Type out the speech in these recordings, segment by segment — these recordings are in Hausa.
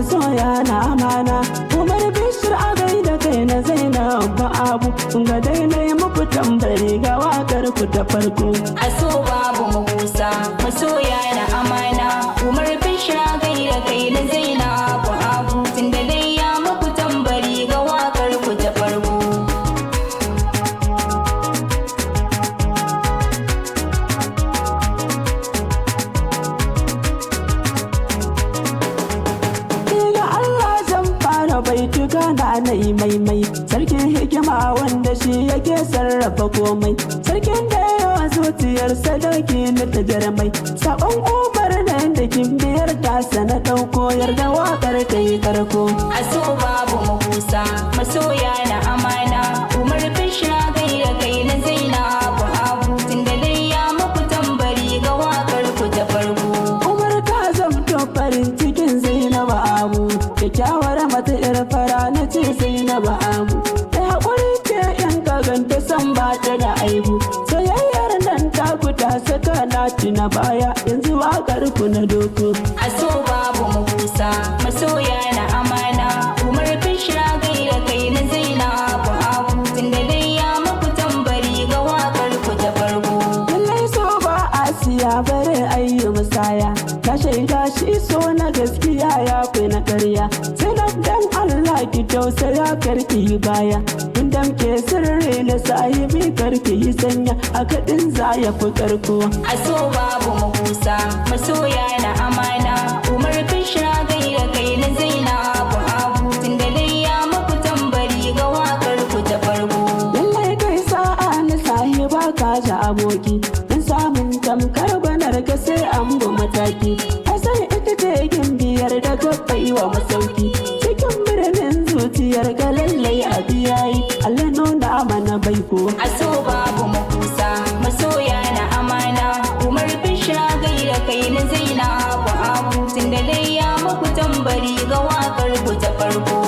masoya na amana. Umar Bishir a gaida kai na Zainabu Abu, ga dai na yi muku tambari ga wakar ku ta farko. Aso babu makusa masoya na amana. Umar Bishir a gaida kai na Zainabu Abu, tunda dai ya muku tambari ga wakar ku ta farko. Baituka na yi maimai, sarkin hikima wanda shi yake sarrafa komai, sarkin da yawa zuciyarsa dauki na tajarmai. Sabon umar nan da kimbiyar tasa na ɗauko, yarda waƙar ta yi karko. Aso babu makusa masoya na amana. Umar Bishir a gaida kai na Zainabu Abu, tunda dai ya muku tambari ga waƙar ku ta farko. Umar ka zamto farin cikin Zainabu Abu, kyakkyawar mata yar fara na ce Zainabu Abu. Da haƙuri ce in ka ganta san ba ta da aibu, soyayyar nan ta ku ta saka na tuna baya, yanzu waƙar ku na doko. Aso babu makusa masoya na amana. Umar Bishir a gaida kai na Zainabu Abu, tunda dai ya muku tambari ga waƙar ku ta farko. Lallai so ba a siya bare ayyu musaya, ka shaida shi so na gaskiya ya fi na ƙarya. Sai dan Allah ki tausaya karki yi baya, inda ke sirri na sahibi karki yi sanya, a kaɗin za ya fi karko. Aso babu makusa masoya na amana. Umar Bishir a gaida kai na Zainabu Abu, tunda dai ya muku tambari ga waƙar ku ta farko. Lallai kai sa'a na sahiba ka ji aboki, don samun tamkar banar ka sai an bu mataki. Hasan ita ce gimbiyar da ka wa masauki, cikin birnin zuciyar ka lallai a biyayi, Allah nuna mana baiko. Aso babu makusa masoya na amana. Umar Bishir a gaida kai na Zainabu Abu, tunda dai ya muku tambari ga waƙar ku ta farko.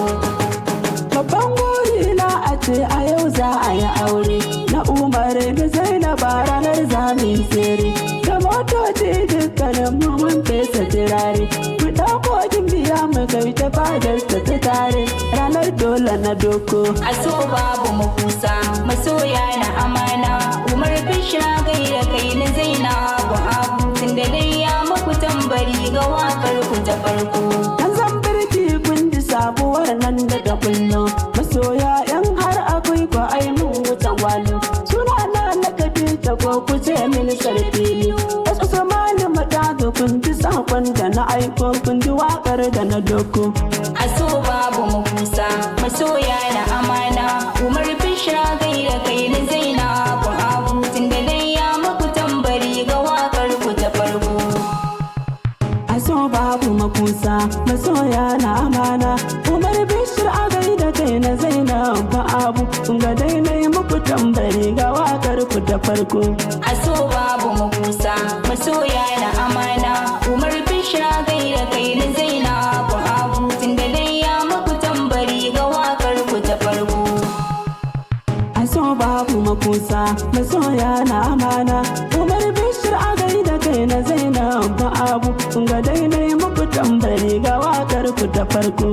Babban gori na a ce a yau za a yi aure, na Umar da Zainaba ranar zamin tsere, da motoci dukkanin mu mun fesa turare, mu ɗauko gimbiya mu kai ta fadar ta tare, ranar dole na doko. Aso babu makusa masoya na amana. Umar Bishir a gaida kai na Zainabu Abu, tunda dai ya muku tambari ga waƙar ku ta farko. An zan birki kun ji sabuwar nan daga kullo, masoya yan har akwai ko ai mun wuce gwalo. Suna na kafi ta ko ku ce min sarfili, wasu samani mata ga kun ji sakon da na aiko, kun ji waƙar da na doko. Aso babu makusa masoya na amana. Umar Bishir a gaida kai na Zainabu Abu, tunda dai ya muku tambari ga waƙar ku ta farko. Aso babu makusa masoya na amana. Umar Bishir a gaida kai na Zainabu Abu, ga dai na yi muku tambari ga waƙar ku ta farko. Aso babu makusa masoya na amana. Umar Bishir a gaida kai na Zainabu Abu, tunda dai ya muku tambari ga waƙar ku ta farko. Aso babu makusa masoya na amana. Umar Bishir a gaida kai na Zainabu Abu, ga dai na yi muku tambari ga waƙar ku ta farko.